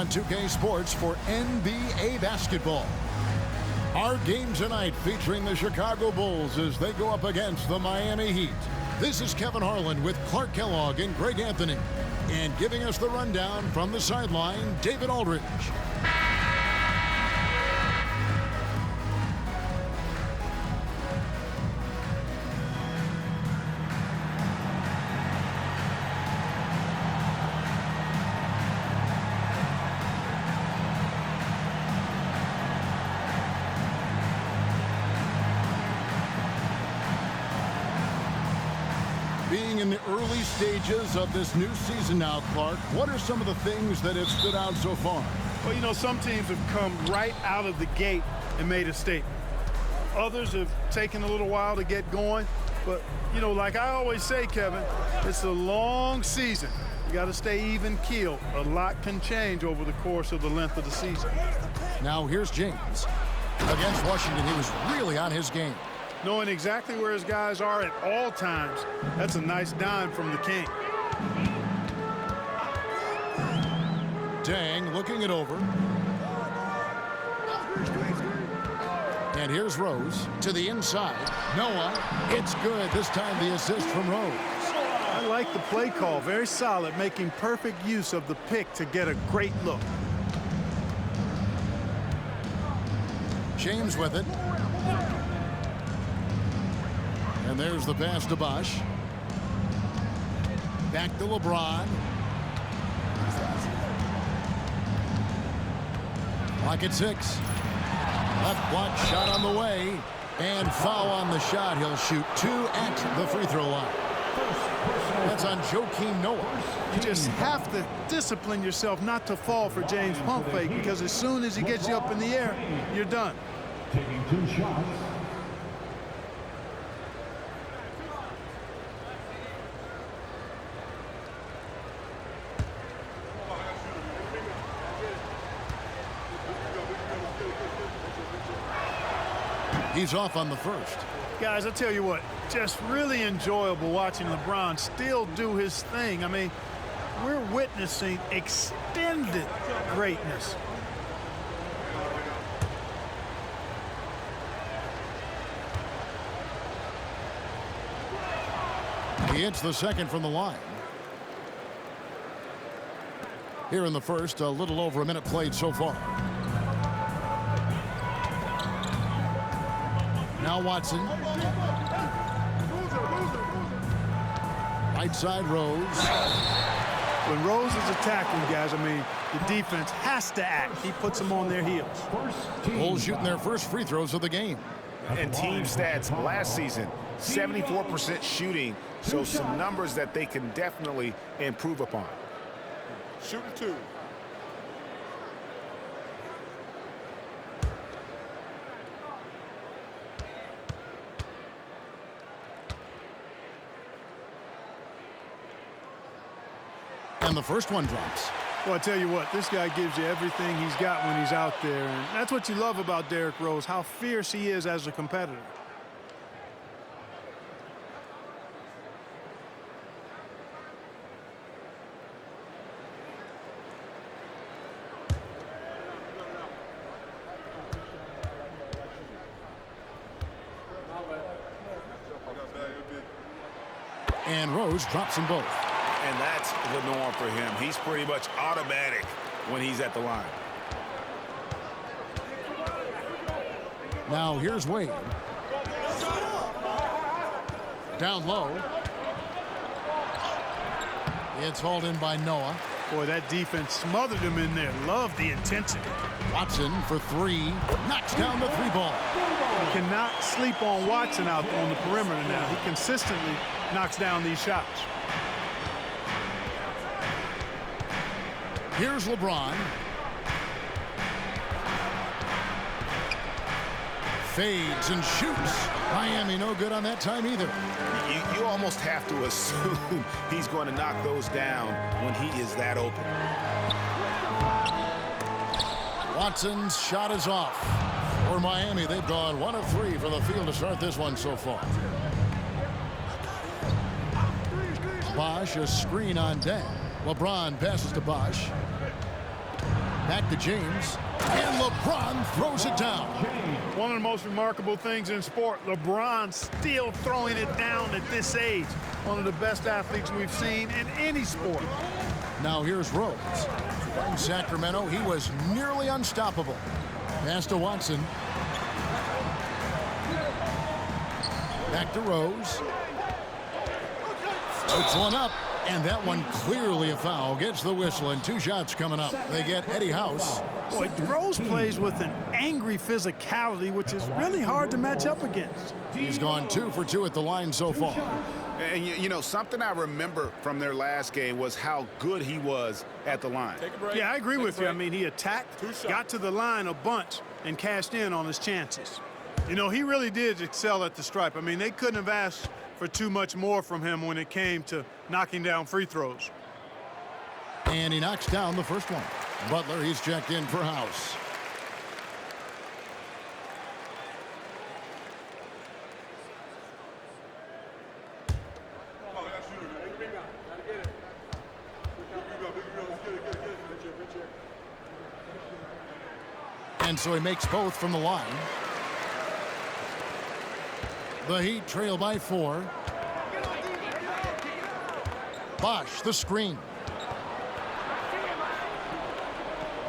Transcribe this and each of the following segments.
on 2K Sports for NBA basketball. Our game tonight featuring the Chicago Bulls as they go up against the Miami Heat. This is Kevin Harlan with Clark Kellogg and Greg Anthony. And giving us the rundown from the sideline, David Aldridge. Being in the early stages of this new season now, Clark, what are some of the things that have stood out so far? Well, you know, some teams have come right out of the gate and made a statement. Others have taken a little while to get going. But, you know, like I always say, Kevin, it's a long season. You got to stay even keeled. A lot can change over the course of the length of the season. Now here's James. Against Washington, he was really on his game. Knowing exactly where his guys are at all times, that's a nice dime from the king. Dang, looking it over. And here's Rose to the inside. Noah, it's good. This time the assist from Rose. I like the play call. Very solid, making perfect use of the pick to get a great look. James with it. And there's the pass to Bosh. Back to LeBron. Clock at 6. Left block shot on the way. And foul on the shot. He'll shoot 2 at the free throw line. That's on Joakim Noah. You just have to discipline yourself not to fall for James' pump fake, because as soon as he gets you up in the air, you're done. Taking 2 shots. He's off on the first. Guys, I tell you what, just really enjoyable watching LeBron still do his thing. I mean, we're witnessing extended greatness. He hits the second from the line. Here in the first, a little over a minute played so far. Now Watson. Right side Rose. When Rose is attacking, guys, I mean, the defense has to act. He puts them on their heels. Bulls shooting their first free throws of the game. And team stats last season, 74% shooting, so some numbers that they can definitely improve upon. Shooting 2. And the first one drops. Well, I tell you what, this guy gives you everything he's got when he's out there. And that's what you love about Derrick Rose, how fierce he is as a competitor. And Rose drops them both. And that's the norm for him. He's pretty much automatic when he's at the line. Now here's Wade. Down low. It's hauled in by Noah. Boy, that defense smothered him in there. Love the intensity. Watson for 3. Knocks down the 3 ball. You cannot sleep on Watson out on the perimeter now. He consistently knocks down these shots. Here's LeBron. Fades and shoots. Miami no good on that time either. You almost have to assume he's going to knock those down when he is that open. Watson's shot is off. For Miami, they've gone 1 of 3 from the field to start this one so far. Bosh, a screen on Dan. LeBron passes to Bosh. Back to James. And LeBron throws it down. One of the most remarkable things in sport, LeBron still throwing it down at this age. One of the best athletes we've seen in any sport. Now here's Rose. In Sacramento, he was nearly unstoppable. Pass to Watson. Back to Rose. Puts one up, and that one clearly a foul. Gets the whistle, and 2 shots coming up. They get Eddie House. Boy, Rose plays with an angry physicality, which is really hard to match up against. He's gone 2 for 2 at the line so far. And, you know, something I remember from their last game was how good he was at the line. Take a break. Yeah, I agree with you. I break. mean, he attacked, 2 shots. got to the line a bunch, and cashed in on his chances. You know, he really did excel at the stripe. I mean, they couldn't have asked for too much more from him when it came to knocking down free throws. And he knocks down the first one. Butler, he's checked in for House. And so he makes both from the line. The Heat trail by 4. Bosh, the screen.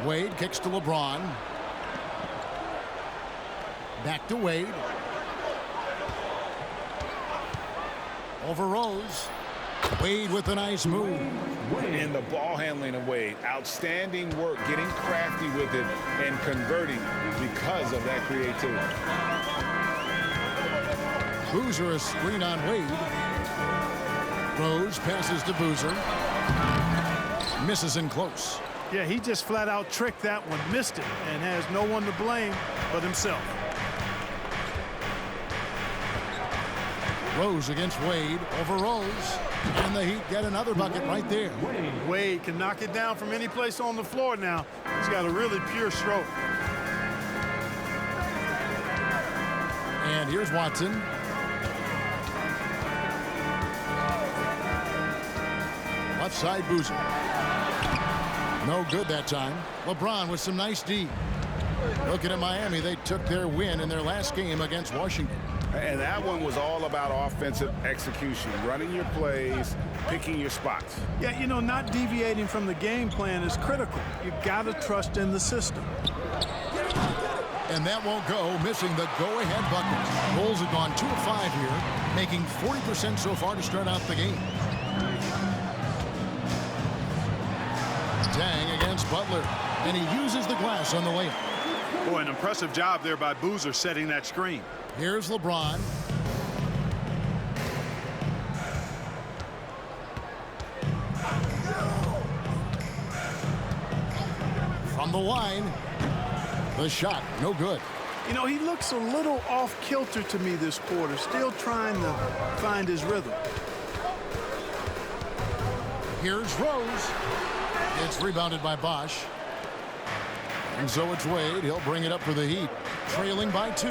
Wade kicks to LeBron. Back to Wade. Over Rose. Wade with a nice move. And the ball handling of Wade. Outstanding work, getting crafty with it and converting because of that creativity. Boozer a screen on Wade. Rose passes to Boozer. Misses in close. Yeah, he just flat out tricked that one, missed it, and has no one to blame but himself. Rose against Wade, over Rose, and the Heat get another bucket right there. Wade can knock it down from any place on the floor now. He's got a really pure stroke. And here's Watson. Left side, Boozer. No good that time. LeBron with some nice D. Looking at Miami, they took their win in their last game against Washington. And that one was all about offensive execution, running your plays, picking your spots. Yeah, you know, not deviating from the game plan is critical. You got to trust in the system. And that won't go, missing the go-ahead bucket. Bulls have gone 2 of 5 here, making 40% so far to start out the game. Dang against Butler, and he uses the glass on the layup. Boy, an impressive job there by Boozer setting that screen. Here's LeBron. From the line, the shot, no good. You know, he looks a little off-kilter to me this quarter, still trying to find his rhythm. Here's Rose. It's rebounded by Bosh. And so it's Wade. He'll bring it up for the Heat. Trailing by 2.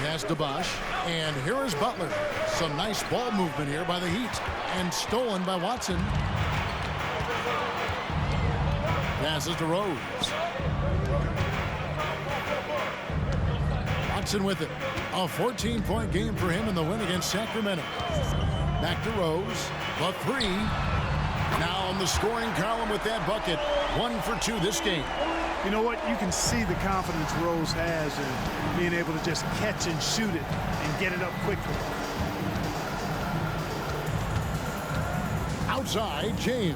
Pass to Bosh. And here is Butler. Some nice ball movement here by the Heat. And stolen by Watson. Passes to Rose. Watson with it. A 14-point game for him in the win against Sacramento. Back to Rose. The 3. Now on the scoring column with that bucket. 1 for 2 this game. You know what? You can see the confidence Rose has in being able to just catch and shoot it and get it up quickly. Outside, James.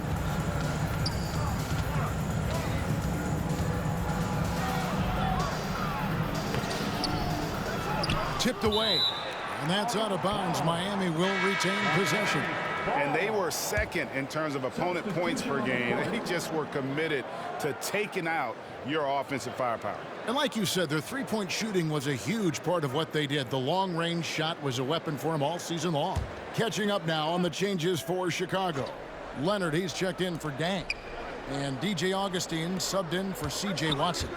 Tipped away. And that's out of bounds. Miami will retain possession. And they were second in terms of opponent points per game. They just were committed to taking out your offensive firepower. And like you said, their three-point shooting was a huge part of what they did. The long-range shot was a weapon for them all season long. Catching up now on the changes for Chicago. Leonard, he's checked in for Dang. And DJ Augustine subbed in for CJ Watson.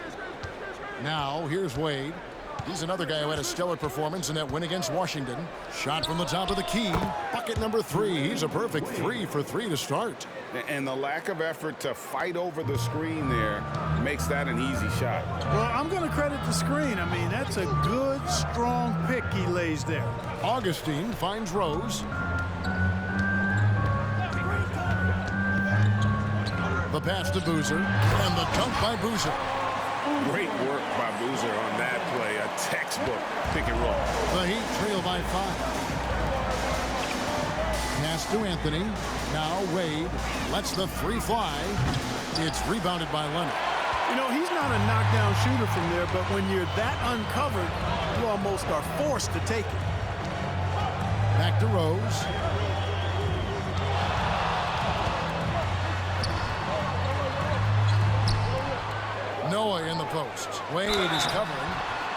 Now, here's Wade. He's another guy who had a stellar performance in that win against Washington. Shot from the top of the key. Bucket number 3. He's a perfect 3 for 3 to start. And the lack of effort to fight over the screen there makes that an easy shot. Well, I'm going to credit the screen. I mean, that's a good, strong pick he lays there. Augustine finds Rose. The pass to Boozer, and the dunk by Boozer. Great work by Boozer on that play. A textbook pick and roll. The Heat trail by 5. Pass to Anthony. Now Wade lets the three fly. It's rebounded by Leonard. You know, he's not a knockdown shooter from there, but when you're that uncovered, you almost are forced to take it. Back to Rose. Noah in the post. Wade is covering.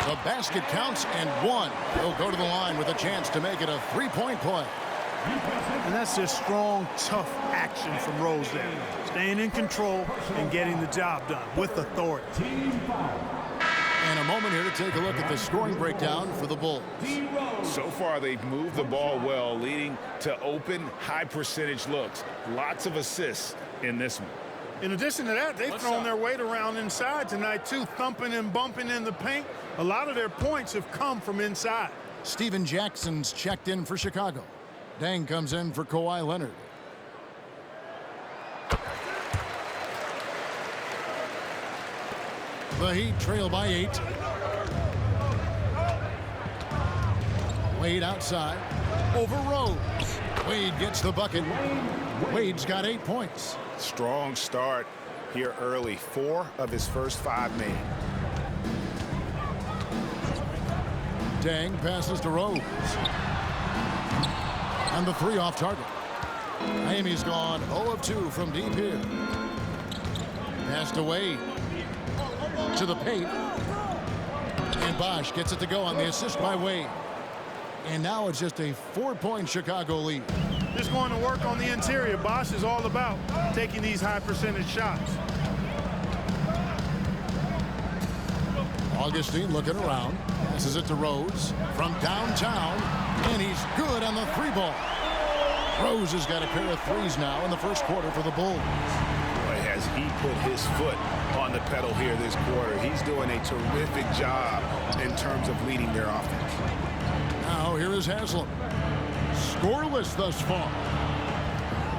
The basket counts and one. He'll go to the line with a chance to make it a three-point play. And that's just strong, tough action from Rose there. Staying in control and getting the job done with authority. And a moment here to take a look at the scoring breakdown for the Bulls. So far, they've moved the ball well, leading to open, high-percentage looks. Lots of assists in this one. In addition to that, they've thrown their weight around inside tonight, too, thumping and bumping in the paint. A lot of their points have come from inside. Steven Jackson's checked in for Chicago. Dang comes in for Kawhi Leonard. The Heat trail by 8. Wade outside. Over Rose. Wade gets the bucket. Wade's got 8 points. Strong start here early. 4 of his first 5 made. Dang passes to Rose. And the 3 off target. Miami's gone 0 of 2 from deep here. Pass to Wade. To the paint. And Bosch gets it to go on the assist by Wade. And now it's just a 4-point Chicago lead. Just going to work on the interior. Bosch is all about taking these high percentage shots. Augustine looking around. Passes it to Rose from downtown. And he's good on the 3-ball. Rose has got a pair of threes now in the first quarter for the Bulls. Boy, has he put his foot on the pedal here this quarter. He's doing a terrific job in terms of leading their offense. Now here is Haslam. Scoreless thus far.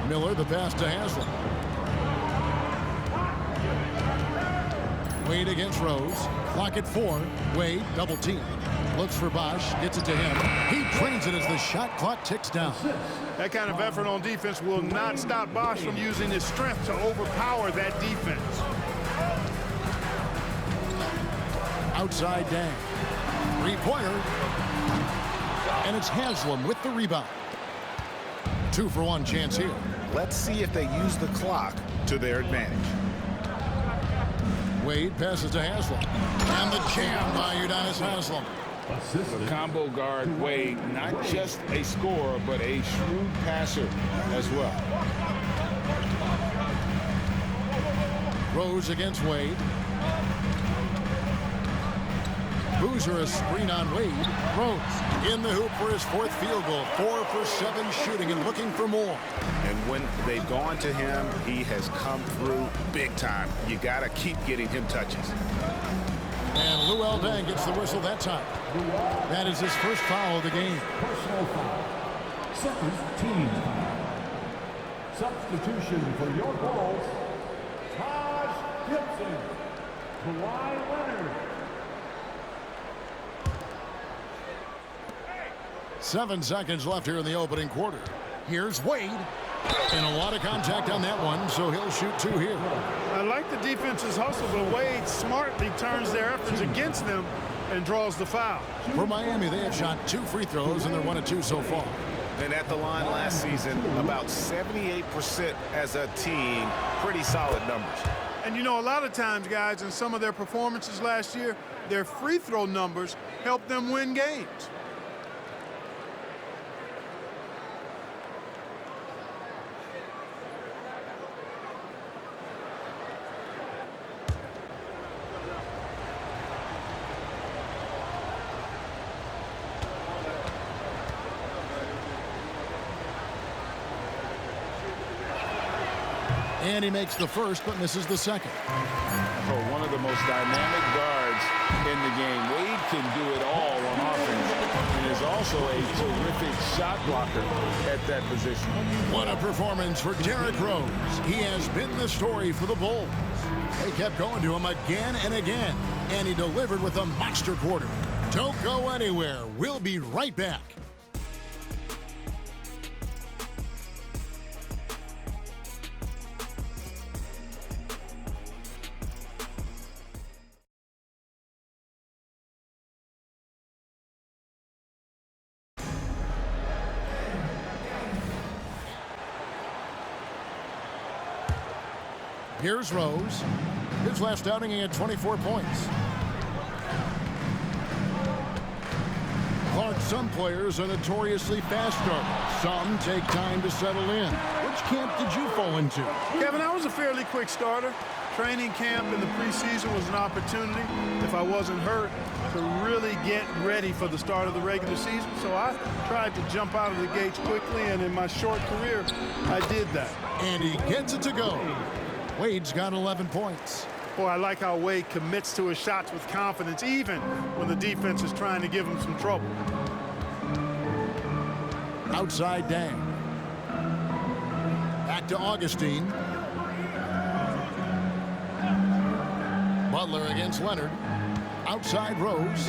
Miller the pass to Haslam. Wade against Rose. Clock at 4. Wade double team. Looks for Bosch. Gets it to him. He trains it as the shot clock ticks down. That kind of effort on defense will not stop Bosch from using his strength to overpower that defense. Outside Dang. 3-pointer. And it's Haslam with the rebound. 2-for-1 chance here. Let's see if they use the clock to their advantage. Wade passes to Haslam. And the jam by Udonis Haslam. The combo guard Wade, not just a scorer, but a shrewd passer as well. Rose against Wade. Boozer a screen on Wade. Rose in the hoop for his 4th field goal. 4 for 7 shooting and looking for more. And when they've gone to him, he has come through big time. You got to keep getting him touches. And Luol Deng gets the whistle that time. That is his first foul of the game. Personal foul. Second team foul. Substitution for your Bulls. Taj Gibson. Kawhi Leonard. 7 seconds left here in the opening quarter. Here's Wade. And a lot of contact on that one, so he'll shoot 2 here. I like the defense's hustle, but Wade smartly turns their efforts against them and draws the foul. For Miami, they have shot 2 free throws, and they're 1 of 2 so far. And at the line last season, about 78% as a team. Pretty solid numbers. And you know, a lot of times, guys, in some of their performances last year, their free throw numbers helped them win games. And he makes the first, but misses the second. For one of the most dynamic guards in the game. Wade can do it all on offense and is also a terrific shot blocker at that position. What a performance for Derrick Rose. He has been the story for the Bulls. They kept going to him again and again, and he delivered with a monster quarter. Don't go anywhere. We'll be right back. Here's Rose. His last outing, he had 24 points. Clark, some players are notoriously fast starters. Some take time to settle in. Which camp did you fall into? Kevin, I was a fairly quick starter. Training camp in the preseason was an opportunity, if I wasn't hurt, to really get ready for the start of the regular season. So I tried to jump out of the gates quickly, and in my short career, I did that. And he gets it to go. Wade's got 11 points. Boy, I like how Wade commits to his shots with confidence, even when the defense is trying to give him some trouble. Outside Dang. Back to Augustine. Butler against Leonard. Outside Rose.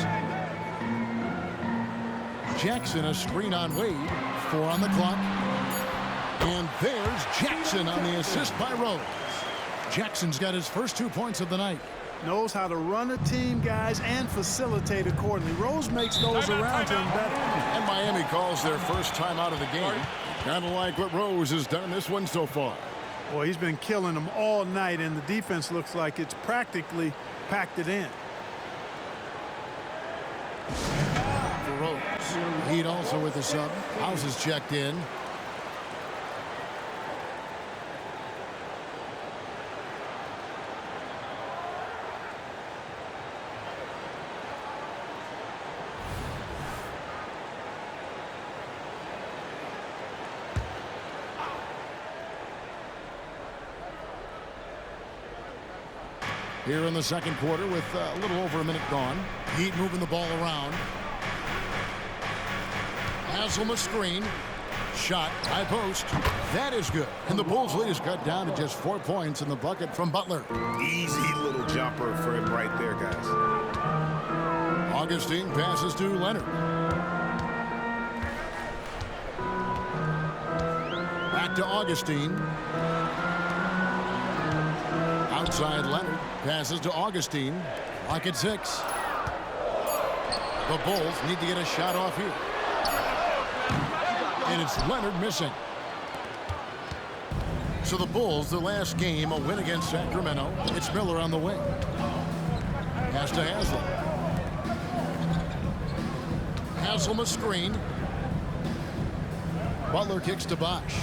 Jackson, a screen on Wade. 4 on the clock. And there's Jackson on the assist by Rose. Jackson's got his first 2 points of the night. Knows how to run a team, guys, and facilitate accordingly. Rose makes those around him better. And Miami calls their first time out of the game. Kind of like what Rose has done in this one so far. Boy, he's been killing them all night, and the defense looks like it's practically packed it in. For Rose. Heat also with the sub. House is checked in. Here in the second quarter with a little over a minute gone. Heat moving the ball around. Haslam screen. Shot, high post. That is good. And the Bulls lead is cut down to just 4 points in the bucket from Butler. Easy little jumper for him right there, guys. Augustine passes to Leonard. Back to Augustine. Outside Leonard. Passes to Augustine. Clock at 6. The Bulls need to get a shot off here. And it's Leonard missing. So the Bulls, their last game, a win against Sacramento. It's Miller on the wing. Pass to Haslam. Haslam a screen. Butler kicks to Bosch.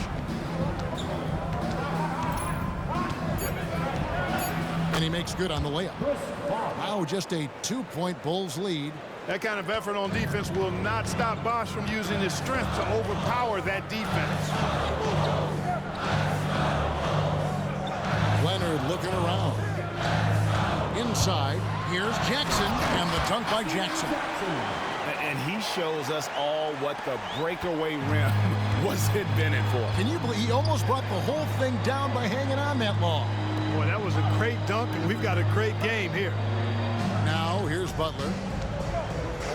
And he makes good on the layup. Now just a 2-point Bulls lead. That kind of effort on defense will not stop Bosch from using his strength to overpower that defense. Leonard looking around. Inside, here's Jackson, and the dunk by Jackson. And he shows us all what the breakaway rim was invented for. Can you believe he almost brought the whole thing down by hanging on that long? Boy, that was a great dunk, and we've got a great game here. Now, here's Butler.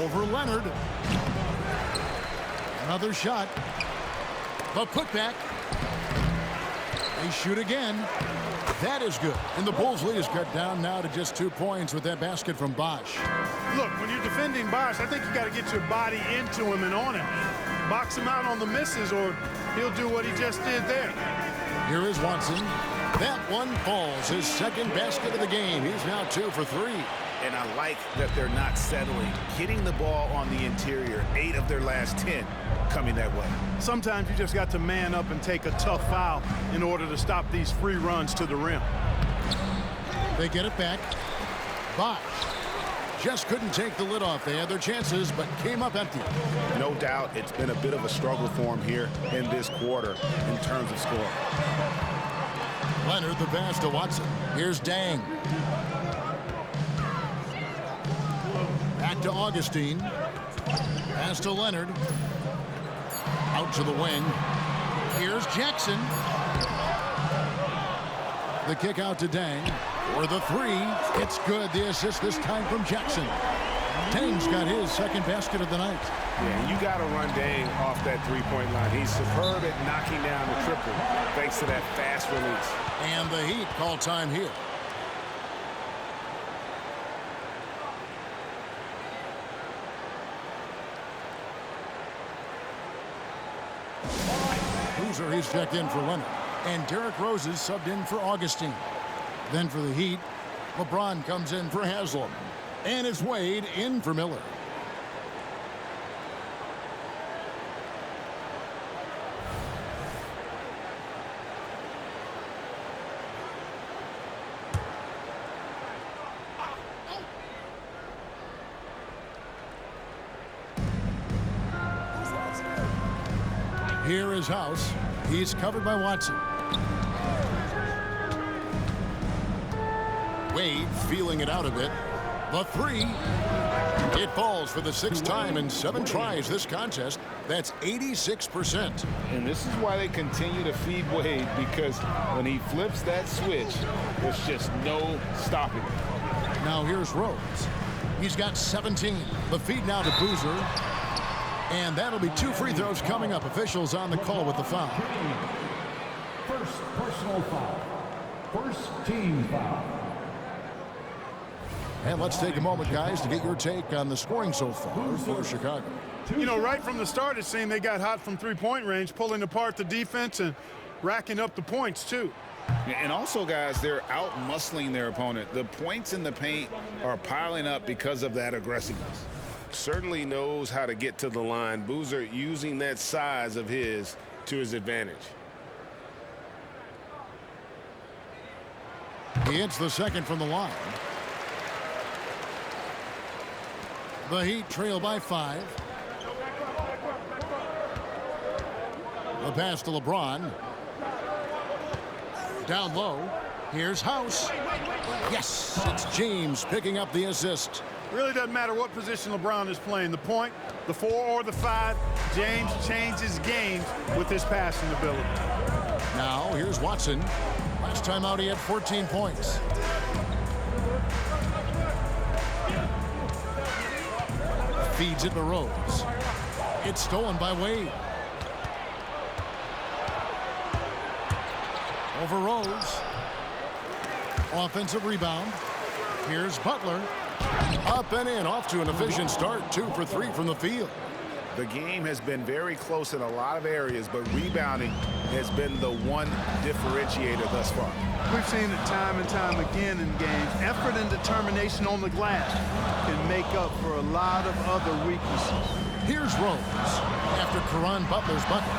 Over Leonard. Another shot. The putback. They shoot again. That is good. And the Bulls lead is cut down now to just 2 points with that basket from Bosch. Look, when you're defending Bosch, I think you got to get your body into him and on him. Box him out on the misses, or he'll do what he just did there. Here is Watson. That one falls. His second basket of the game. He's now 2 for 3. And I like that they're not settling. Hitting the ball on the interior, 8 of their last 10 coming that way. Sometimes you just got to man up and take a tough foul in order to stop these free runs to the rim. They get it back. Bosch just couldn't take the lid off. They had their chances, but came up empty. No doubt it's been a bit of a struggle for him here in this quarter in terms of scoring. Leonard the pass to Watson. Here's Dang. Back to Augustine. Pass to Leonard. Out to the wing. Here's Jackson. The kick out to Dang. For the three. It's good. The assist this time from Jackson. Dang's got his second basket of the night. Yeah, you got to run Dang off that three-point line. He's superb at knocking down the triple thanks to that fast release. And the Heat call time here. Boozer, he's checked in for Leonard. And Derrick Rose is subbed in for Augustine. Then for the Heat, LeBron comes in for Haslam. And it's Wade in for Miller. Here is House. He's covered by Watson. Wade feeling it out a bit. The three. It falls for the sixth time in 7 tries this contest. That's 86%. And this is why they continue to feed Wade, because when he flips that switch, there's just no stopping it. Now here's Rose. He's got 17. The feed now to Boozer. And that'll be 2 free throws coming up. Officials on the call with the foul. First personal foul. First team foul. And let's take a moment, guys, to get your take on the scoring so far for Chicago. You know, right from the start, it seemed they got hot from three-point range, pulling apart the defense and racking up the points, too. And also, guys, they're out-muscling their opponent. The points in the paint are piling up because of that aggressiveness. Certainly knows how to get to the line. Boozer using that size of his to his advantage. He hits the second from the line. The Heat trail by 5. The pass to LeBron. Down low. Here's House. Yes, it's James picking up the assist. Really doesn't matter what position LeBron is playing, the point, the 4 or the 5, James changes games with his passing ability. Now here's Watson. Last time out he had 14 points. Feeds it to Rose. It's stolen by Wade. Over Rose. Offensive rebound. Here's Butler. Up and in, off to an efficient start. 2 for 3 from the field. The game has been very close in a lot of areas, but rebounding has been the one differentiator thus far. We've seen it time and time again in games. Effort and determination on the glass can make up for a lot of other weaknesses. Here's Rose. After Caron Butler's bucket,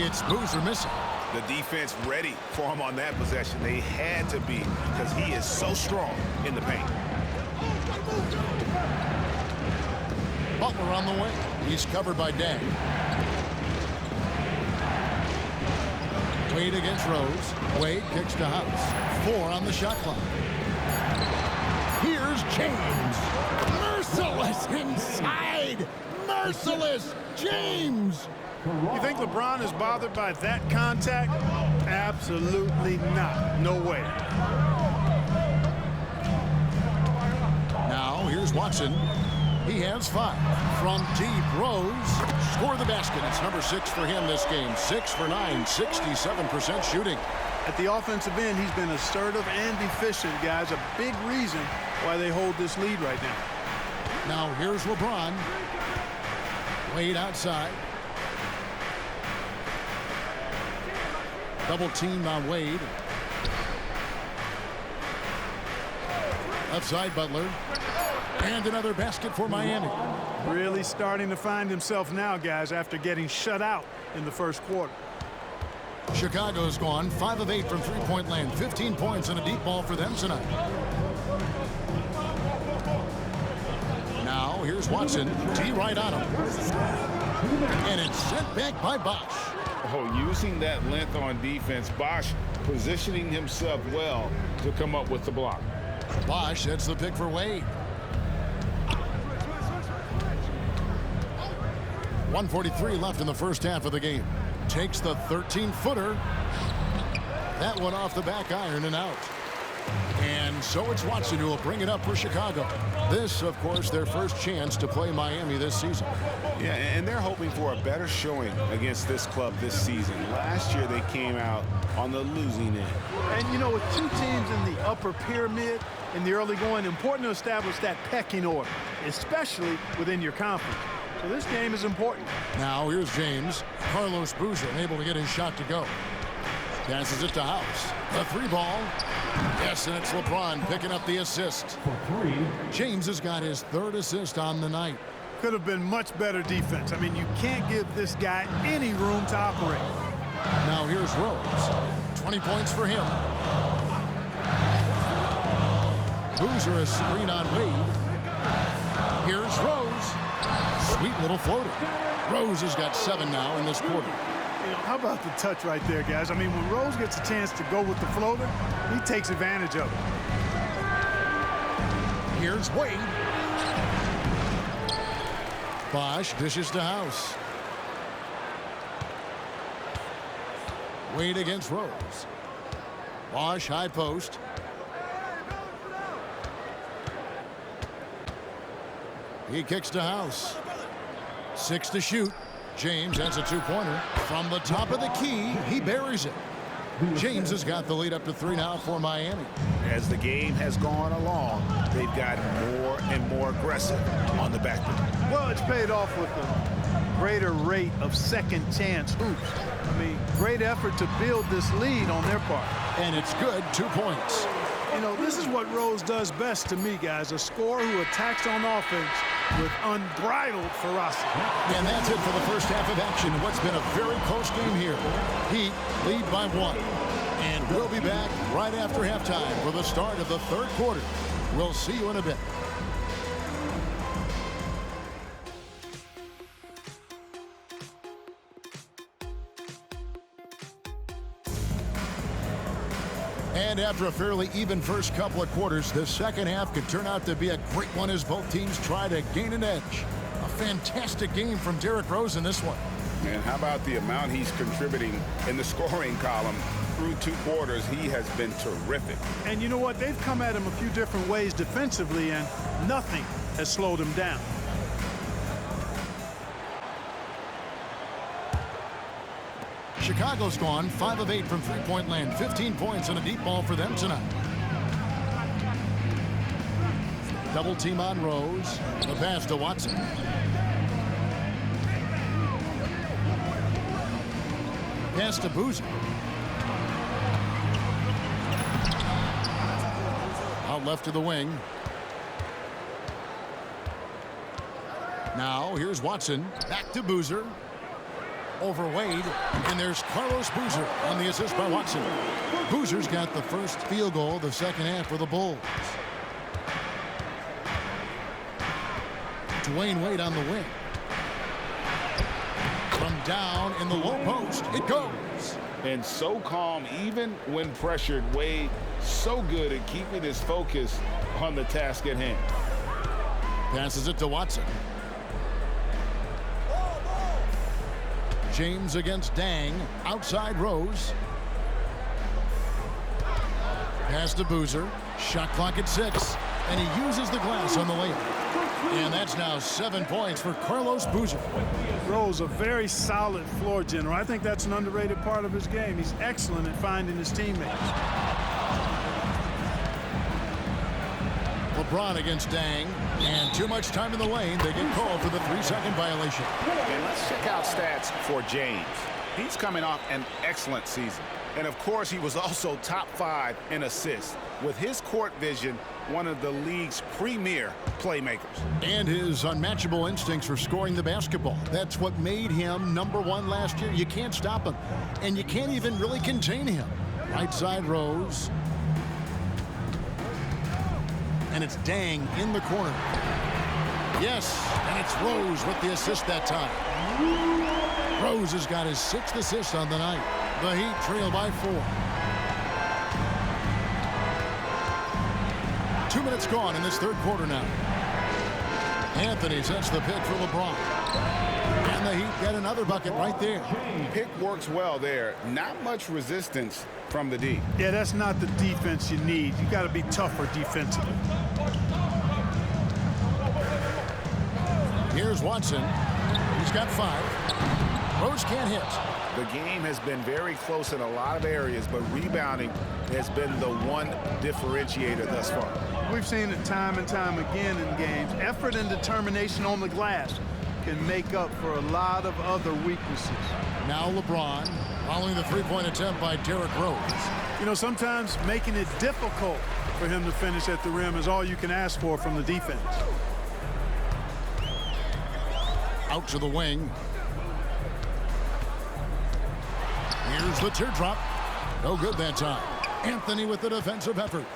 it's Boozer missing. The defense ready for him on that possession. They had to be, because he is so strong in the paint. Butler on the way. He's covered by Dang. Wade against Rose. Wade kicks to House. 4 on the shot clock. Here's James. Merciless inside. Merciless James. You think LeBron is bothered by that contact? Absolutely not. No way. Now here's Watson. He has 5. From deep, Rose score the basket. It's number 6 for him this game. 6 for 9, 67% shooting. At the offensive end, he's been assertive and efficient, guys. A big reason why they hold this lead right now. Now here's LeBron. Wade outside. Double team on Wade. Left side, Butler. And another basket for Miami. Really starting to find himself now, guys, after getting shut out in the first quarter. Chicago's gone 5 of 8 from three-point land. 15 points and a deep ball for them tonight. Now here's Watson. T right on him. And it's sent back by Bosch. Oh, using that length on defense, Bosch positioning himself well to come up with the block. Bosch sets the pick for Wade. 1:43 left in the first half of the game. Takes the 13-footer. That one off the back iron and out. And so it's Watson who will bring it up for Chicago. This, of course, their first chance to play Miami this season. Yeah, and they're hoping for a better showing against this club this season. Last year, they came out on the losing end. And, you know, with two teams in the upper pyramid in the early going, important to establish that pecking order, especially within your conference. So this game is important. Now here's James. Carlos Boozer able to get his shot to go. Passes it to House. The three ball. Yes, and it's LeBron picking up the assist. For three. James has got his third assist on the night. Could have been much better defense. I mean, you can't give this guy any room to operate. Now here's Rose. 20 points for him. Boozer a screen on Wade. Here's Rose. Sweet little floater. Rose has got 7 now in this quarter. You know, how about the touch right there, guys? I mean, when Rose gets a chance to go with the floater, he takes advantage of it. Here's Wade. Bosch dishes to House. Wade against Rose. Bosch high post. He kicks to House. 6 to shoot. James has a two-pointer. From the top of the key, he buries it. James has got the lead up to 3 now for Miami. As the game has gone along, they've gotten more and more aggressive on the backboard. Well, it's paid off with a greater rate of second chance hoops. I mean, great effort to build this lead on their part. And it's good, 2 points. You know, this is what Rose does best to me, guys. A scorer who attacks on offense with unbridled ferocity. And that's it for the first half of action. What's been a very close game here. Heat lead by 1. And we'll be back right after halftime for the start of the third quarter. We'll see you in a bit. And after a fairly even first couple of quarters, the second half could turn out to be a great one as both teams try to gain an edge. A fantastic game from Derrick Rose in this one. And how about the amount he's contributing in the scoring column through 2 quarters? He has been terrific. And you know what? They've come at him a few different ways defensively, and nothing has slowed him down. Chicago's gone 5 of 8 from three-point land. 15 points and a deep ball for them tonight. Double team on Rose. The pass to Watson. Pass to Boozer. Out left to the wing. Now here's Watson. Back to Boozer. Over Wade, and there's Carlos Boozer on the assist by Watson. Boozer's got the first field goal of the second half for the Bulls. Dwayne Wade on the wing. From down in the low post, it goes. And so calm, even when pressured. Wade so good at keeping his focus on the task at hand. Passes it to Watson. James against Dang. Outside Rose. Pass to Boozer. Shot clock at 6. And he uses the glass on the layup. And that's now 7 points for Carlos Boozer. Rose, a very solid floor general. I think that's an underrated part of his game. He's excellent at finding his teammates. LeBron against Dang. And too much time in the lane. They get called for the 3-second violation. And let's check out stats for James. He's coming off an excellent season. And of course, he was also top 5 in assists. With his court vision, one of the league's premier playmakers. And his unmatchable instincts for scoring the basketball. That's what made him #1 last year. You can't stop him. And you can't even really contain him. Right side Rose. And it's Dang in the corner. Yes, and it's Rose with the assist that time. Rose has got his 6th assist on the night. The Heat trail by 4. 2 minutes gone in this third quarter now. Anthony sets the pick for LeBron. And the Heat get another bucket right there. Pick works well there. Not much resistance from the D. Yeah, that's not the defense you need. You got to be tougher defensively. Here's Watson. He's got 5. Rose can't hit. The game has been very close in a lot of areas, but rebounding has been the one differentiator thus far. We've seen it time and time again in games. Effort and determination on the glass can make up for a lot of other weaknesses. Now LeBron following the three-point attempt by Derrick Rose. You know, sometimes making it difficult for him to finish at the rim is all you can ask for from the defense. Out to the wing. Here's the teardrop. No good that time. Anthony with the defensive effort.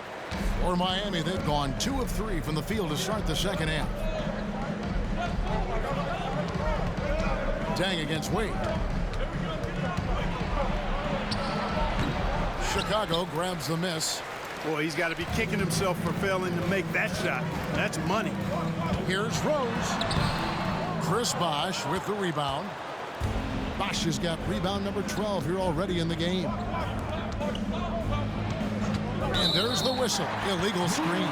For Miami, they've gone 2 of 3 from the field to start the second half. Dang against Wade. Chicago grabs the miss. Boy, he's got to be kicking himself for failing to make that shot. That's money. Here's Rose. Chris Bosh with the rebound. Bosh has got rebound number 12 here already in the game. And there's the whistle. Illegal screen.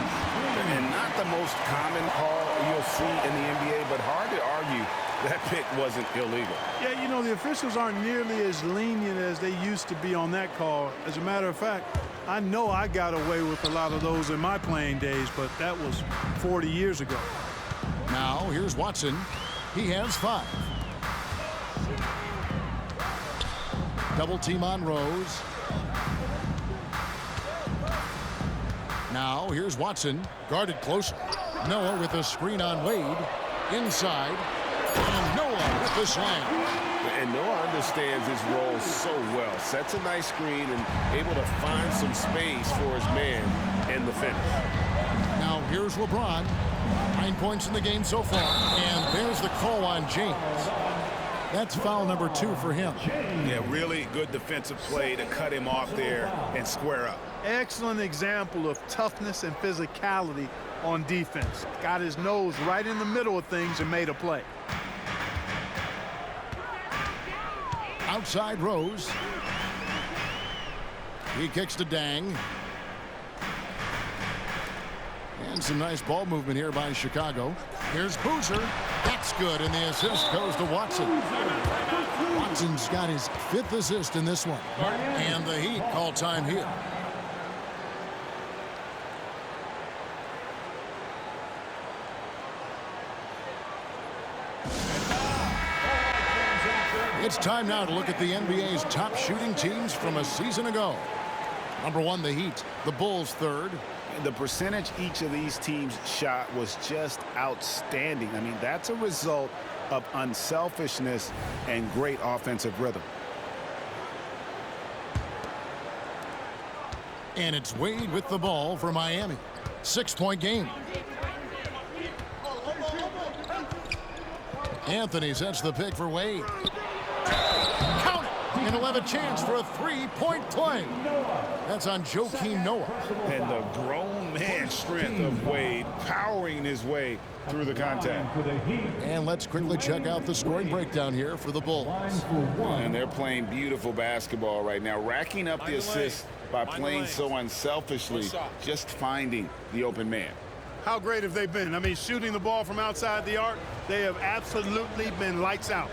And not the most common call you'll see in the NBA, but hard to argue that pick wasn't illegal. Yeah, you know, the officials aren't nearly as lenient as they used to be on that call. As a matter of fact, I know I got away with a lot of those in my playing days, but that was 40 years ago. Now, here's Watson. He has 5. Double team on Rose. Now, here's Watson, guarded closer. Noah with a screen on Wade. Inside. And Noah with the slam. And Noah understands his role so well. Sets a nice screen and able to find some space for his man in the finish. Now, here's LeBron. 9 points in the game so far. And there's the call on James. That's foul number 2 for him. Yeah, really good defensive play to cut him off there and square up. Excellent example of toughness and physicality on defense. Got his nose right in the middle of things and made a play. Outside Rose. He kicks to Dang. And some nice ball movement here by Chicago. Here's Boozer. That's good, and the assist goes to Watson. Watson's got his 5th assist in this one. And the Heat call time here. It's time now to look at the NBA's top shooting teams from a season ago. Number 1, the Heat. The Bulls 3rd. The percentage each of these teams shot was just outstanding. I mean, that's a result of unselfishness and great offensive rhythm. And it's Wade with the ball for Miami. 6-point game. Anthony sets the pick for Wade. Count it! And he'll have a chance for a 3-point play. That's on Joakim Noah. And the grown man strength of Wade powering his way through the contact. And let's quickly check out the scoring breakdown here for the Bulls. And they're playing beautiful basketball right now, racking up the assists by playing so unselfishly, just finding the open man. How great have they been? I mean, shooting the ball from outside the arc, they have absolutely been lights out.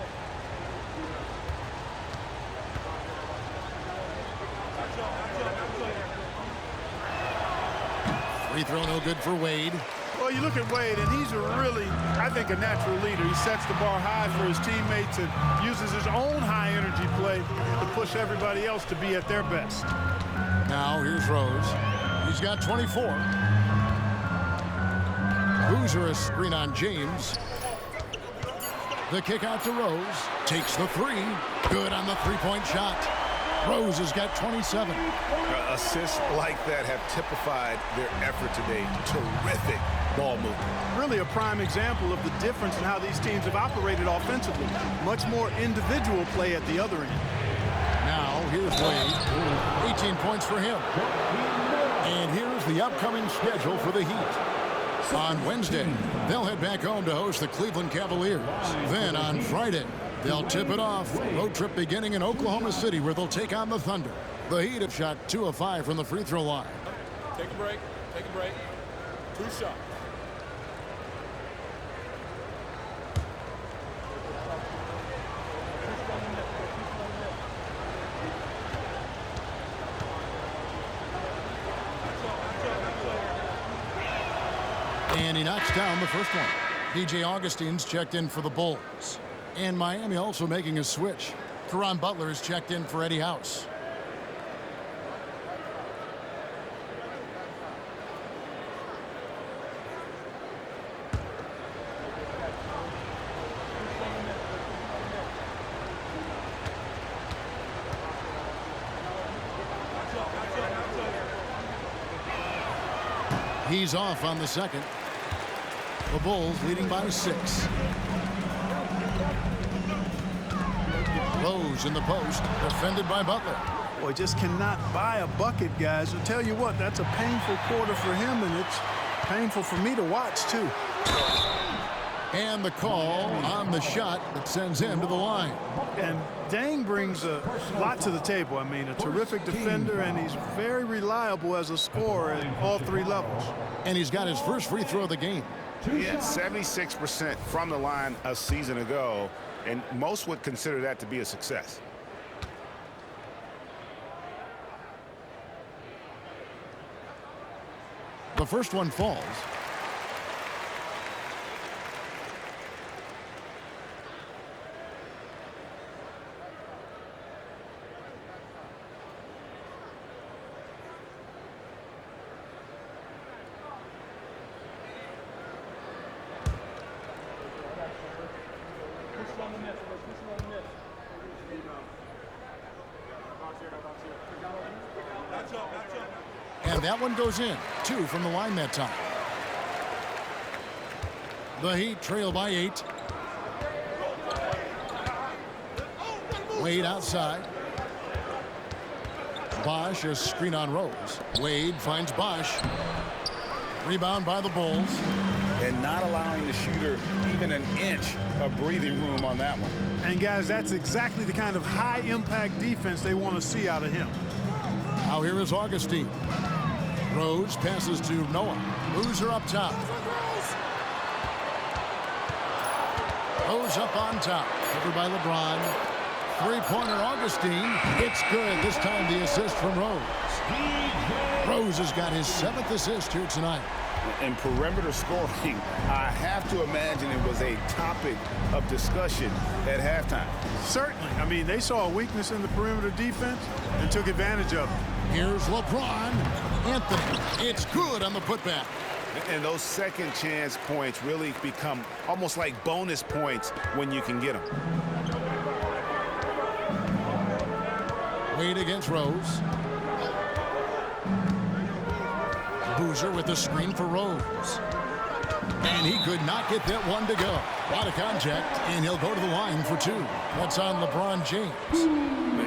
Free throw no good for Wade. Well, you look at Wade, and he's really, I think, a natural leader. He sets the bar high for his teammates and uses his own high-energy play to push everybody else to be at their best. Now, here's Rose. He's got 24. Boozer a screen on James. The kick out to Rose. Takes the 3. Good on the 3-point shot. Rose has got 27. Assists like that have typified their effort today. Terrific ball movement. Really a prime example of the difference in how these teams have operated offensively. Much more individual play at the other end. Now, here's Wade. 18 points for him. And here's the upcoming schedule for the Heat. On Wednesday, they'll head back home to host the Cleveland Cavaliers. Then on Friday, they'll tip it off. Road trip beginning in Oklahoma City, where they'll take on the Thunder. The Heat have shot 2 of 5 from the free throw line. Take a break. Take a break. 2 shots. And he knocks down the first one. DJ Augustine's checked in for the Bulls. And Miami also making a switch. Caron Butler is checked in for Eddie House. He's off on the second. The Bulls leading by 6. Rose in the post, defended by Butler. Boy, just cannot buy a bucket, guys. I'll tell you what, that's a painful quarter for him, and it's painful for me to watch, too. And the call on the shot that sends him to the line. And Dang brings a lot to the table. I mean, a terrific defender, and he's very reliable as a scorer at all 3 levels. And he's got his first free throw of the game. He had 76% from the line a season ago, and most would consider that to be a success. The first one falls. And that one goes in. 2 from the line that time. The Heat trail by 8. Wade outside. Bosch, a screen on Rose. Wade finds Bosch. Rebound by the Bulls. And not allowing the shooter even an inch of breathing room on that one. And, guys, that's exactly the kind of high-impact defense they want to see out of him. Now here is Augustine. Rose passes to Noah. Boozer up top. Rose up on top. Covered by LeBron. Three-pointer Augustine. It's good. This time the assist from Rose. Rose has got his 7th assist here tonight. In perimeter scoring, I have to imagine it was a topic of discussion at halftime. Certainly. I mean, they saw a weakness in the perimeter defense and took advantage of it. Here's LeBron. Anthony. It's good on the putback. And those second chance points really become almost like bonus points when you can get them. Wade against Rose. Boozer with the screen for Rose. And he could not get that one to go. A lot of contact, and he'll go to the line for 2. That's on LeBron James.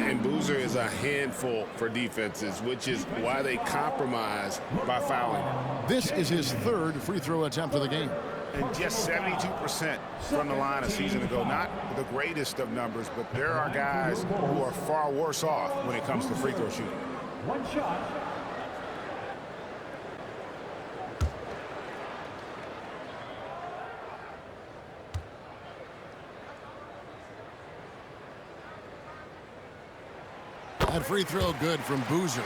And Boozer is a handful for defenses, which is why they compromise by fouling. This is his 3rd free throw attempt of the game. And just 72% from the line a season ago. Not the greatest of numbers, but there are guys who are far worse off when it comes to free throw shooting. 1 shot. That free throw good from Boozer.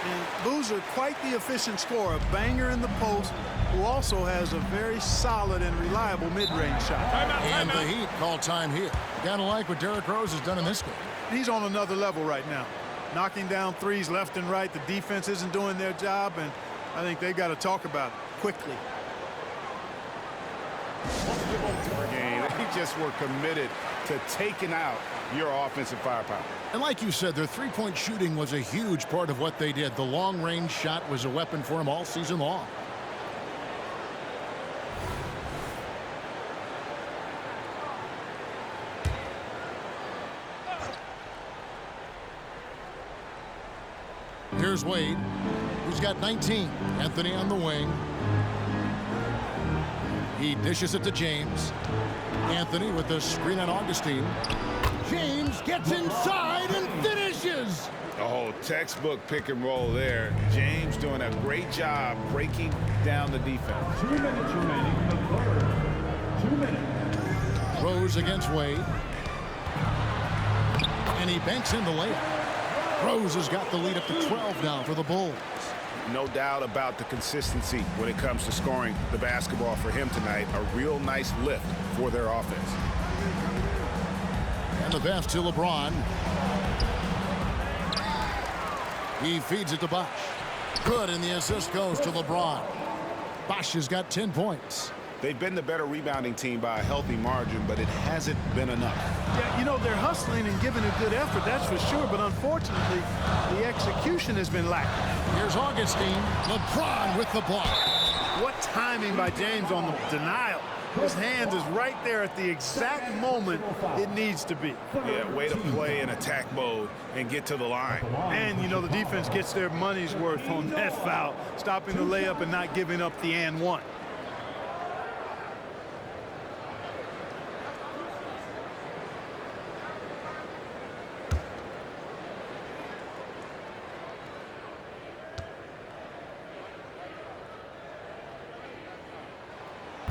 And Boozer, quite the efficient scorer, a banger in the post, who also has a very solid and reliable mid-range shot. And the Heat call time here. Gotta like what Derrick Rose has done in this game. He's on another level right now. Knocking down threes left and right. The defense isn't doing their job, and I think they've got to talk about it quickly. They just were committed to taking out your offensive firepower. And like you said, their three-point shooting was a huge part of what they did. The long-range shot was a weapon for them all season long. Here's Wade, who's got 19. Anthony on the wing. He dishes it to James. Anthony with the screen on Augustine. James gets inside and finishes. Oh, textbook pick and roll there. James doing a great job breaking down the defense. 2 minutes remaining in the third. 2 minutes. Rose against Wade. And he banks in the layup. Rose has got the lead up to 12 now for the Bulls. No doubt about the consistency when it comes to scoring the basketball for him tonight. A real nice lift for their offense. And the pass to LeBron. He feeds it to Bosh. Good, and the assist goes to LeBron. Bosh has got 10 points. They've been the better rebounding team by a healthy margin, but it hasn't been enough. Yeah, you know, they're hustling and giving a good effort, that's for sure, but unfortunately, the execution has been lacking. Here's Augustine. LeBron with the block. What timing by James on the denial. His hand is right there at the exact moment it needs to be. Yeah, way to play in attack mode and get to the line. And, you know, the defense gets their money's worth on that foul, stopping the layup and not giving up the and one.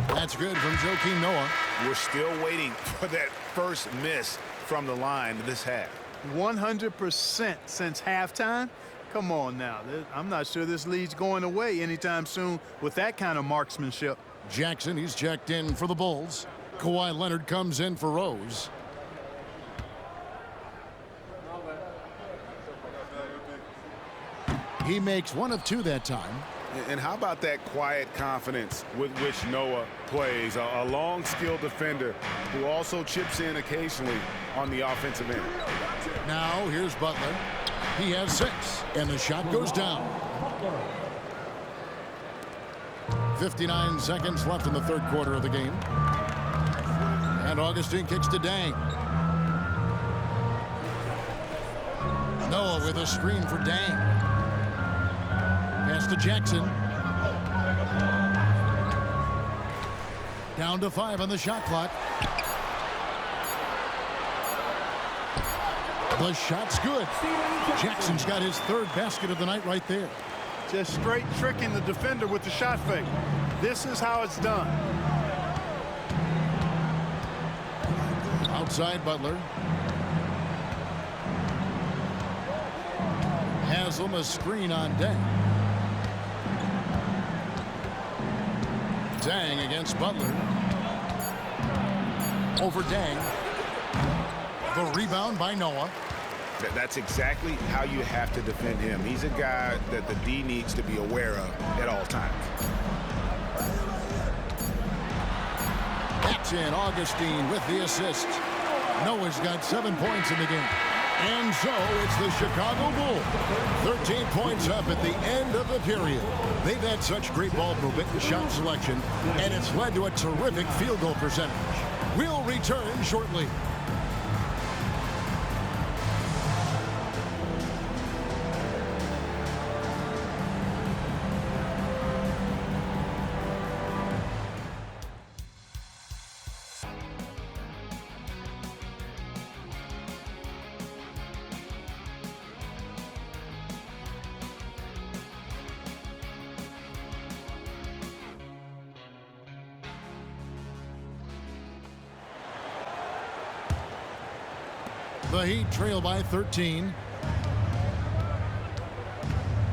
That's good from Joakim Noah. We're still waiting for that first miss from the line this half. 100% since halftime. Come on now. I'm not sure this lead's going away anytime soon with that kind of marksmanship. Jackson, he's checked in for the Bulls. Kawhi Leonard comes in for Rose. He makes one of two that time. And how about that quiet confidence with which Noah plays? A long, skilled defender who also chips in occasionally on the offensive end. Now here's Butler. He has 6, and the shot goes down. 59 seconds left in the third quarter of the game. And Augustine kicks to Dang. Noah with a screen for Dang. Pass to Jackson. Down to 5 on the shot clock. The shot's good. Jackson's got his 3rd basket of the night right there. Just straight tricking the defender with the shot fake. This is how it's done. Outside Butler. Haslam a screen on Dang. Dang against Butler. Over Dang. The rebound by Noah. That's exactly how you have to defend him. He's a guy that the D needs to be aware of at all times. That's in. Augustine with the assist. Noah's got 7 points in the game. And so it's the Chicago Bulls. 13 points up at the end of the period. They've had such great ball movement and shot selection, and it's led to a terrific field goal percentage. We'll return shortly. The Heat trail by 13.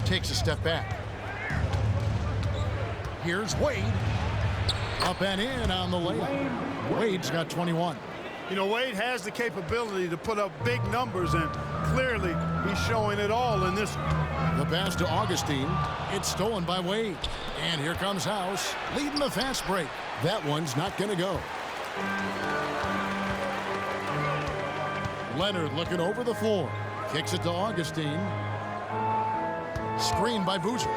Takes a step back. Here's Wade. Up and in on the layup. Wade's got 21. You know, Wade has the capability to put up big numbers, and clearly he's showing it all in this one. The pass to Augustine. It's stolen by Wade. And here comes House, leading the fast break. That one's not going to go. Leonard looking over the floor. Kicks it to Augustine. Screen by Boozer.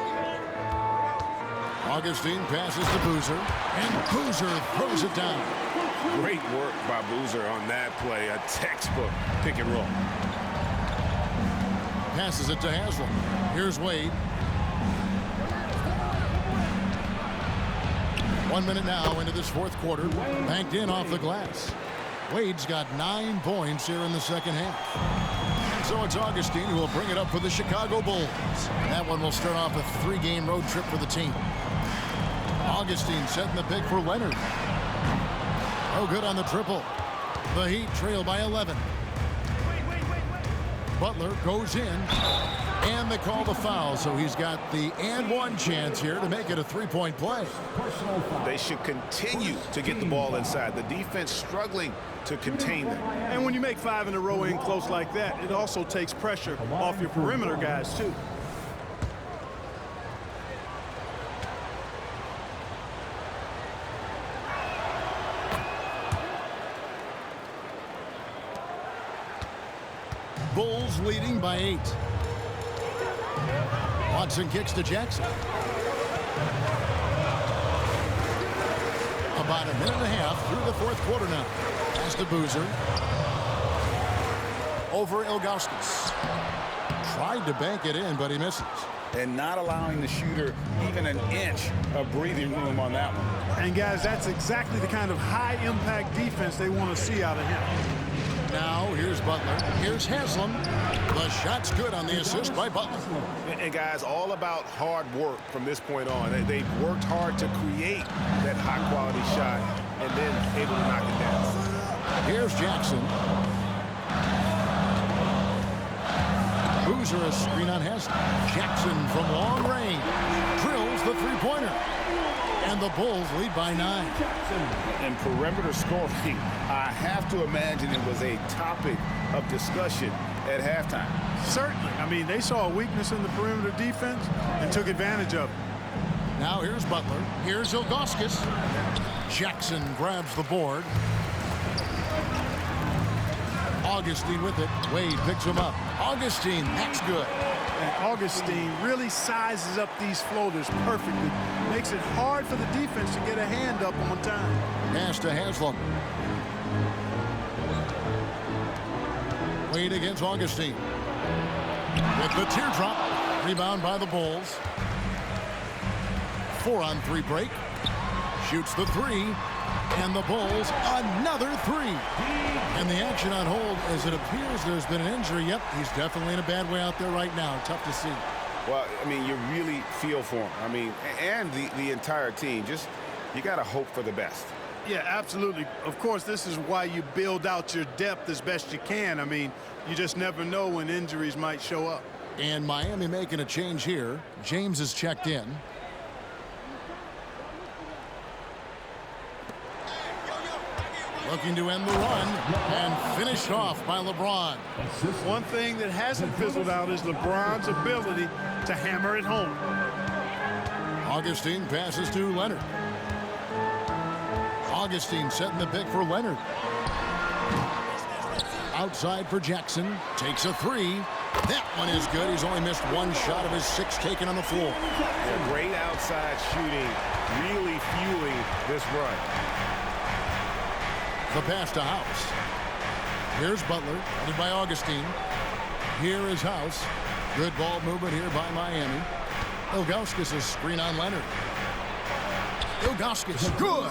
Augustine passes to Boozer. And Boozer throws it down. Great work by Boozer on that play. A textbook pick and roll. Passes it to Haslam. Here's Wade. 1 minute now into this fourth quarter. Banked in off the glass. Wade's got 9 points here in the second half. And so it's Augustine who will bring it up for the Chicago Bulls. That one will start off a 3-game road trip for the team. Augustine setting the pick for Leonard. No good on the triple. The Heat trail by 11. Butler goes in, and they call the foul, so he's got the and one chance here to make it a 3-point play. They should continue to get the ball inside. The defense struggling to contain them. And when you make 5 in a row in close like that, it also takes pressure off your perimeter guys, too. Bulls leading by 8. Watson kicks to Jackson. About a minute and a half through the fourth quarter now. Pass to Boozer. Over Ilgauskas. Tried to bank it in, but he misses. And not allowing the shooter even an inch of breathing room on that one. And, guys, that's exactly the kind of high-impact defense they want to see out of him. Now, here's Butler. Here's Haslam. The shot's good on the assist by Butler. And, guys, all about hard work from this point on. They've worked hard to create that high-quality shot and then able to knock it down. Here's Jackson. Boozer a screen on Haslam. Jackson from long range. Drills the three-pointer. And the Bulls lead by 9. And perimeter scoring, I have to imagine it was a topic of discussion at halftime. Certainly. I mean, they saw a weakness in the perimeter defense and took advantage of it. Now here's Butler. Here's Ilgauskas. Jackson grabs the board. Augustine with it. Wade picks him up. Augustine, that's good. And Augustine really sizes up these floaters perfectly. Makes it hard for the defense to get a hand up on time. Pass to Haslam. Wade against Augustine. With the teardrop. Rebound by the Bulls. 4-on-3 break. Shoots the 3. And the Bulls, another 3. And the action on hold as it appears there's been an injury. Yep, he's definitely in a bad way out there right now. Tough to see. Well, I mean, you really feel for him. I mean, and the entire team. Just, you got to hope for the best. Yeah, absolutely. Of course, this is why you build out your depth as best you can. I mean, you just never know when injuries might show up. And Miami making a change here. James is checked in. Looking to end the run and finished off by LeBron. One thing that hasn't fizzled out is LeBron's ability to hammer it home. Augustine passes to Leonard. Augustine setting the pick for Leonard. Outside for Jackson. Takes a 3. That one is good. He's only missed 1 shot of his 6 taken on the floor. Yeah, great outside shooting, really fueling this run. The pass to House. Here's Butler, headed by Augustine. Here is House. Good ball movement here by Miami. Ilgauskas' screen on Leonard. Ilgauskas, good!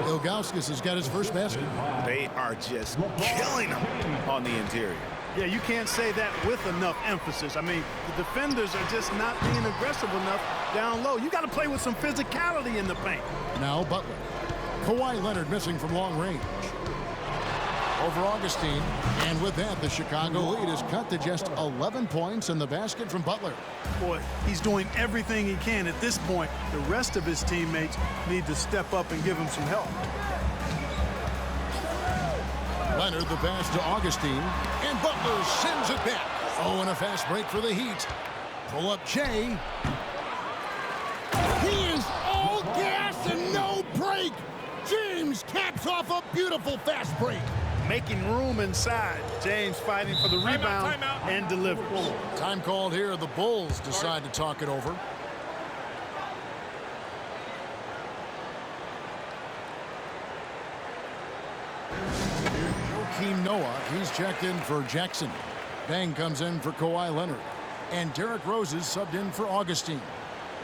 Ilgauskas has got his first basket. They are just killing them on the interior. Yeah, you can't say that with enough emphasis. I mean, the defenders are just not being aggressive enough down low. You got to play with some physicality in the paint. Now Butler. Kawhi Leonard missing from long range. Over Augustine. And with that, the Chicago lead is cut to just 11 points in the basket from Butler. Boy, he's doing everything he can at this point. The rest of his teammates need to step up and give him some help. Leonard the pass to Augustine. And Butler sends it back. Oh, and a fast break for the Heat. Pull up Jay. He is all gas and no break. James caps off a beautiful fast break. Making room inside. James fighting for the rebound and delivers. Time called here. The Bulls decide to talk it over. Joakim Noah, he's checked in for Jackson. Bang comes in for Kawhi Leonard. And Derrick Rose is subbed in for Augustine.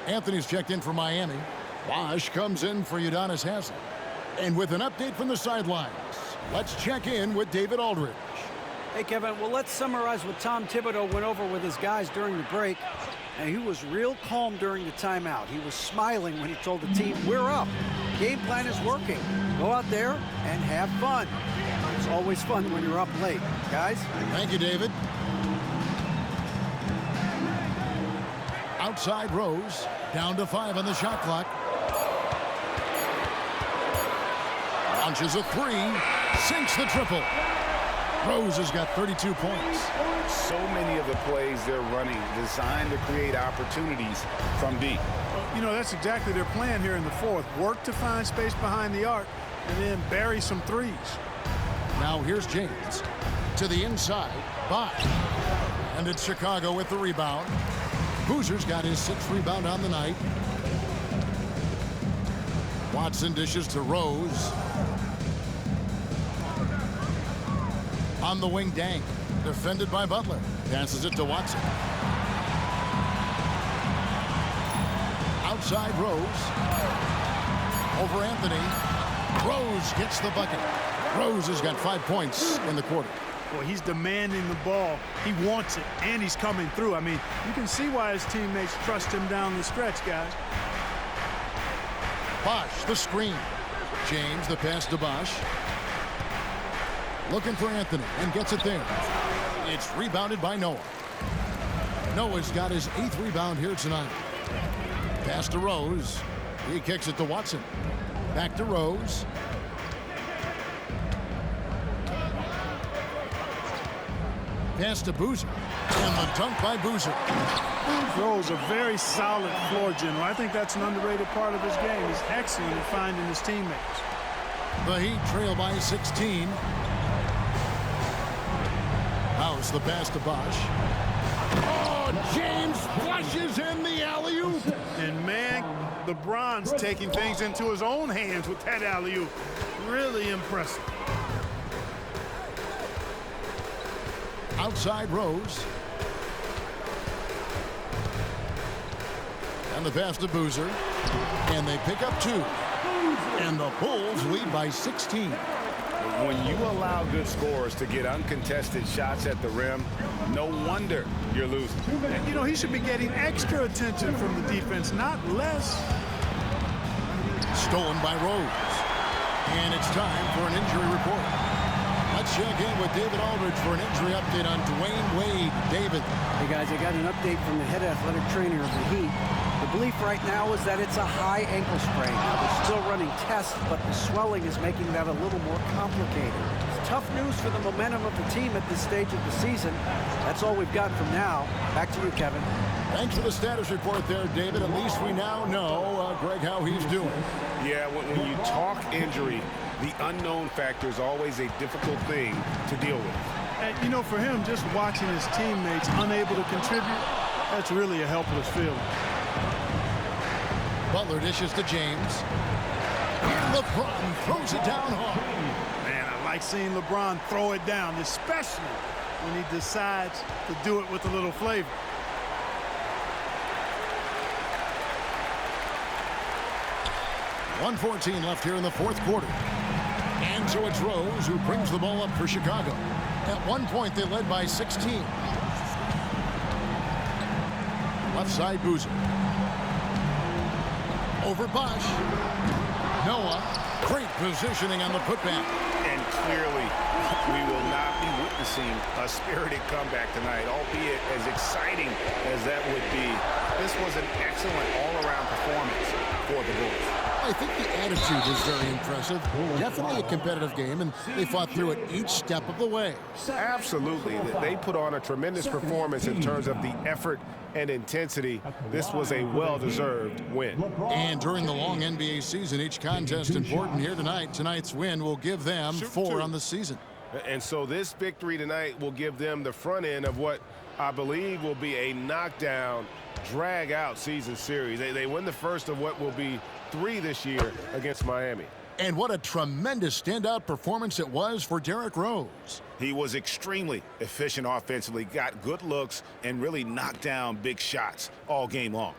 Anthony's checked in for Miami. Bosch comes in for Udonis Haslem. And with an update from the sidelines, let's check in with David Aldridge. Hey, Kevin, well, let's summarize what Tom Thibodeau went over with his guys during the break. And he was real calm during the timeout. He was smiling when he told the team, we're up. Game plan is working. Go out there and have fun. It's always fun when you're up late. Guys? Thank you, David. Outside Rose, down to 5 on the shot clock. Launches a 3, sinks the triple. Rose has got 32 points. So many of the plays they're running designed to create opportunities from deep. You know, that's exactly their plan here in the fourth. Work to find space behind the arc and then bury some threes. Now here's James. To the inside, Bosch. And it's Chicago with the rebound. Boozer's got his 6th rebound on the night. Watson dishes to Rose. On the wing, Dang. Defended by Butler. Passes it to Watson. Outside Rose. Over Anthony. Rose gets the bucket. Rose has got 5 points in the quarter. Well, he's demanding the ball. He wants it, and he's coming through. I mean, you can see why his teammates trust him down the stretch, guys. Bosch, the screen. James, the pass to Bosch. Looking for Anthony, and gets it there. It's rebounded by Noah. Noah's got his 8th rebound here tonight. Pass to Rose. He kicks it to Watson. Back to Rose. Pass to Boozer. And the dunk by Boozer. Rose, a very solid floor general. I think that's an underrated part of his game. He's excellent at finding his teammates. The Heat trail by 16. House the pass to Bosch. Oh, James flushes in the alley-oop. And, man, LeBron's taking things into his own hands with that alley-oop. Really impressive. Outside Rose. And the pass to Boozer. And they pick up 2. And the Bulls lead by 16. When you allow good scorers to get uncontested shots at the rim, no wonder you're losing. And, you know, he should be getting extra attention from the defense, not less. Stolen by Rose. And it's time for an injury report. Let's check in with David Aldridge for an injury update on Dwayne Wade. David. Hey, guys, I got an update from the head athletic trainer of the Heat. The belief right now is that it's a high ankle sprain. Now, they're still running tests, but the swelling is making that a little more complicated. It's tough news for the momentum of the team at this stage of the season. That's all we've got from now. Back to you, Kevin. Thanks for the status report there, David. At least we now know, Greg, how he's doing. Yeah, when you talk injury, the unknown factor is always a difficult thing to deal with. And, you know, for him, just watching his teammates unable to contribute, that's really a helpless feeling. Butler dishes to James. And LeBron throws it down hard. Man, I like seeing LeBron throw it down, especially when he decides to do it with a little flavor. .114 left here in the fourth quarter. And so it's Rose who brings the ball up for Chicago. At one point, they led by 16. Left side, Boozer. Over Bosch. Noah. Great positioning on the putback. And clearly, we will not be witnessing a spirited comeback tonight, albeit as exciting as that would be. This was an excellent all-around performance for the Bulls. I think the attitude was very impressive. Definitely a competitive game, and they fought through it each step of the way. Absolutely. They put on a tremendous performance in terms of the effort and intensity. This was a well-deserved win. And during the long NBA season, each contest important here tonight. Tonight's win will give them 4 on the season. And so this victory tonight will give them the front end of what I believe will be a knockdown, drag-out season series. They win the first of what will be 3 this year against Miami. And what a tremendous standout performance it was for Derrick Rose. He was extremely efficient offensively, got good looks, and really knocked down big shots all game long.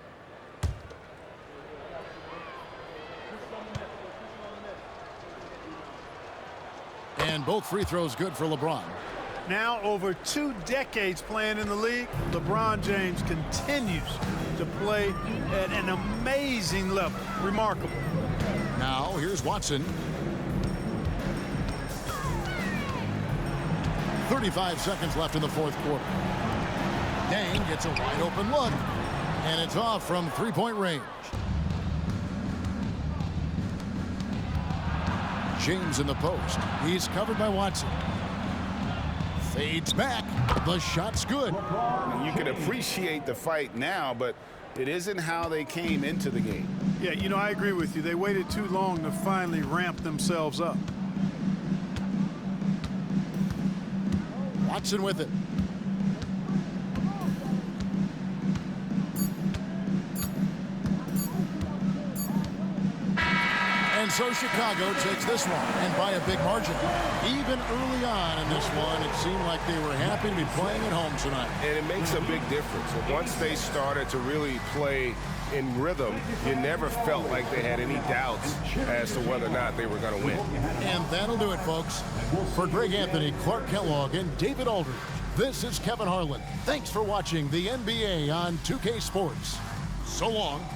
And both free throws good for LeBron. Now, over 2 decades playing in the league, LeBron James continues to play at an amazing level. Remarkable. Now, here's Watson. 35 seconds left in the fourth quarter. Dang gets a wide open look, and it's off from three-point range. James in the post. He's covered by Watson. Fades back. The shot's good. You can appreciate the fight now, but it isn't how they came into the game. Yeah, you know, I agree with you. They waited too long to finally ramp themselves up. Watson with it. And so Chicago takes this one, and by a big margin. Even early on in this one, it seemed like they were happy to be playing at home tonight. And it makes a big difference. Once they started to really play in rhythm, you never felt like they had any doubts as to whether or not they were going to win. And that'll do it, folks. For Greg Anthony, Clark Kellogg, and David Aldridge, this is Kevin Harlan. Thanks for watching the NBA on 2K Sports. So long.